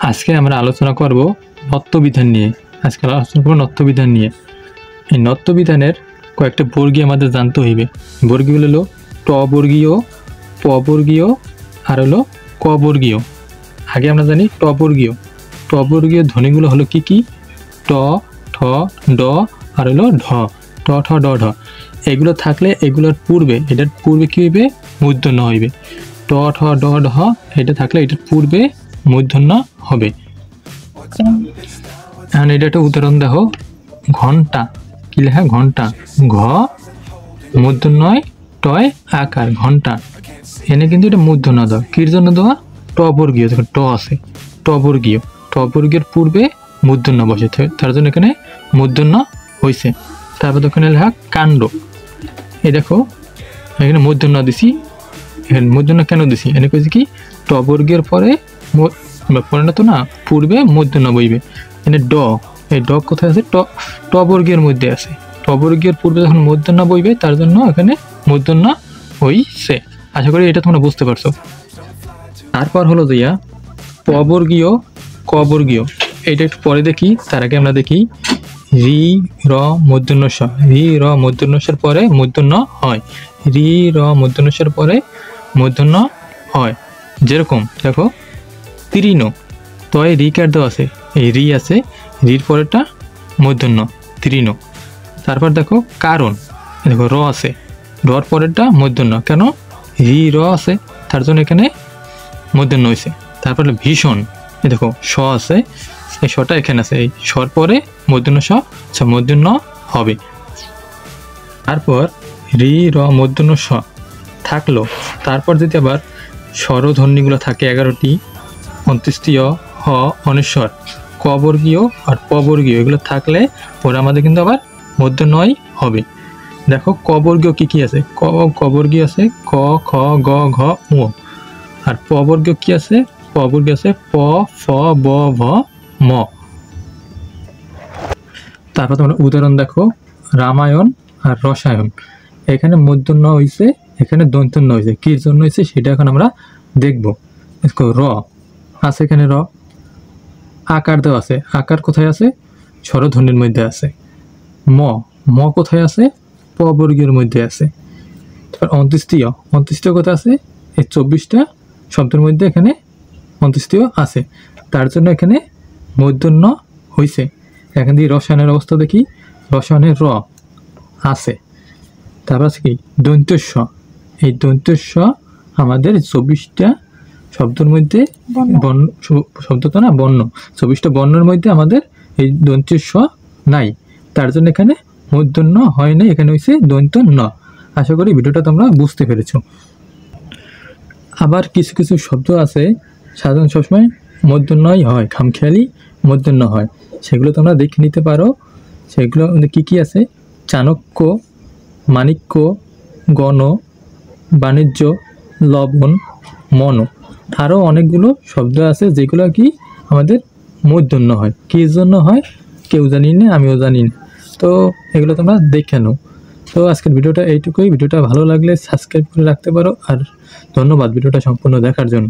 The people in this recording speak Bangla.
আজকে আমরা আলোচনা করব নত্যবিধান নিয়ে। আজকে আলোচনা করব নত্যবিধান নিয়ে। এই নত্যবিধানের কয়েকটা বর্গী আমাদের জানতে হইবে। বর্গীগুলো হলো ট বর্গীয়, প বর্গীয় আর হলো ক বর্গীয়। আগে আমরা জানি ট বর্গীয়। ট বর্গীয় ধ্বনিগুলো হলো কি কি? ট, ঠ, ড আর হলো ঢ। ট, ঠ, ড, ঢ এগুলো থাকলে এটার পূর্বে কি হইবে? মূর্ধন্য হইবে। ট, ঠ, ড, ঢ এটা থাকলে এটার পূর্বে মূর্ধন্য হবে। এখন এটা একটা উদাহরণ দেখো, ঘন্টা কি লেখা? ঘন্টা, ঘ মূর্ধন্যয় টয় আকার, ঘন্টা। এনে কিন্তু এটা মূর্ধন্য দেওয়া, কির জন্য দেওয়া? ট বর্গীয়, দেখো ট আছে, ট বর্গীয়। ট বর্গীয় পূর্বে মূর্ধন্য বসে, তার জন্য এখানে মূর্ধন্য হয়েছে। তারপর ওখানে লেখা কাণ্ড। এই দেখো এখানে মূর্ধন্য দিছি। এখানে মূর্ধন্য কেন দিছি? এনে কইছি কি ট বর্গীয় পরে না তো না, পূর্বে মূর্ধন্য বইবে। এনে ড, এই ড কোথায় আছে? ট বর্গীয়ের মধ্যে আছে। ট বর্গীয়ের পূর্বে যখন মূর্ধন্য বইবে তার জন্য এখানে মূর্ধন্য হইছে। আশা করি এটা তোমরা বুঝতে পারছো। তারপর হলো দিয়া প বর্গীয়, ক বর্গীয়। এইটা একটু পরে দেখি, তার আগে আমরা দেখি রি র মূর্ধন্য স। রি র মূর্ধন্য সর পরে মূর্ধন্য হয়। রি র মূর্ধন্য সর পরে মূর্ধন্য হয়। যেরকম দেখো তৃণ, তয় রি কার দেওয়া আছে, এই রি আছে, রির পরেরটা মূর্ধন্য, তৃণ। তারপর দেখো কারণ, দেখো র আছে, রর পরেরটা মূর্ধন্য, কেন? রি র আছে তার জন্য এখানে মূর্ধন্য হয়েছে। তারপর ভীষণ, এই দেখো স আছে, এই শটা এখানে আছে, এই স্বর পরে মূর্ধন্য স, আচ্ছা মূর্ধন্য হবে। তারপর রি র মূর্ধন্য স থাকলো। তারপর যদি আবার স্বরধ্বনিগুলো থাকে 11টি, অন্ত্যেষ্টিয়, হ, অনিশ্বর, ক বর্গীয় আর প বর্গীয়, এগুলো থাকলে ওরা আমাদের কিন্তু আবার মূর্ধন্যই হবে। দেখো ক বর্গীয় কি কি আছে? ক বর্গীয় আছে ক, খ, গ, ঘ, ঙ। আর প বর্গীয় কি আছে? প বর্গীয় আছে প, ফ, ব, ভ, ম। তারপর তোমরা উদাহরণ দেখো, রামায়ণ আর রসায়ন। এখানে মূর্ধন্য হয়েছে, এখানে দন্ত্যন্য হয়েছে। কির জন্য হয়েছে সেটা এখন আমরা দেখব। র আছে, এখানে র আকার দেওয়া আছে। আকার কোথায় আছে? স্বরধ্বনির মধ্যে আছে। ম, ম কোথায় আছে? প বর্গীয়ের মধ্যে আছে। তারপর অন্ত্যেষ্টিয়, অন্ত্যেষ্টিয় কোথায় আছে? এই 24টা শব্দের মধ্যে এখানে অন্ত্যেষ্টিয় আছে, তার জন্য এখানে মূর্ধন্য হয়েছে। এখান দিয়ে রসায়নের অবস্থা দেখি, রসায়নের র আছে। তারপর আছে কি দন্ত্যস্ব, এই দন্ত্যস্ব আমাদের 24টা শব্দের মধ্যে বর্ণ, শব্দ তো না বর্ণ, 24টা বর্ণের মধ্যে আমাদের এই দন্ত্যস্ব নাই, তার জন্য এখানে মূর্ধন্য হয় না, এখানে হয়েছে দন্ত ন। আশা করি ভিডিওটা তোমরা বুঝতে পেরেছো। আবার কিছু কিছু শব্দ আছে সাধারণ সবসময় মূর্ধন্যই হয়, খামখেয়ালি মূর্ধন্য হয়, সেগুলো তোমরা দেখে নিতে পারো। সেগুলো কি কি আছে? চাণক্য, মাণিক্য, গণ, বাণিজ্য, লবণ, মন। আরও অনেকগুলো শব্দ আছে যেগুলো কি আমাদের মূর্ধন্য হয়। কী জন্য হয় কেউ জানি না, আমিও জানি না। তো এগুলো তোমরা দেখে নাও। তো আজকের ভিডিওটা এইটুকুই। ভিডিওটা ভালো লাগলে সাবস্ক্রাইব করে রাখতে পারো। আর ধন্যবাদ ভিডিওটা সম্পূর্ণ দেখার জন্য।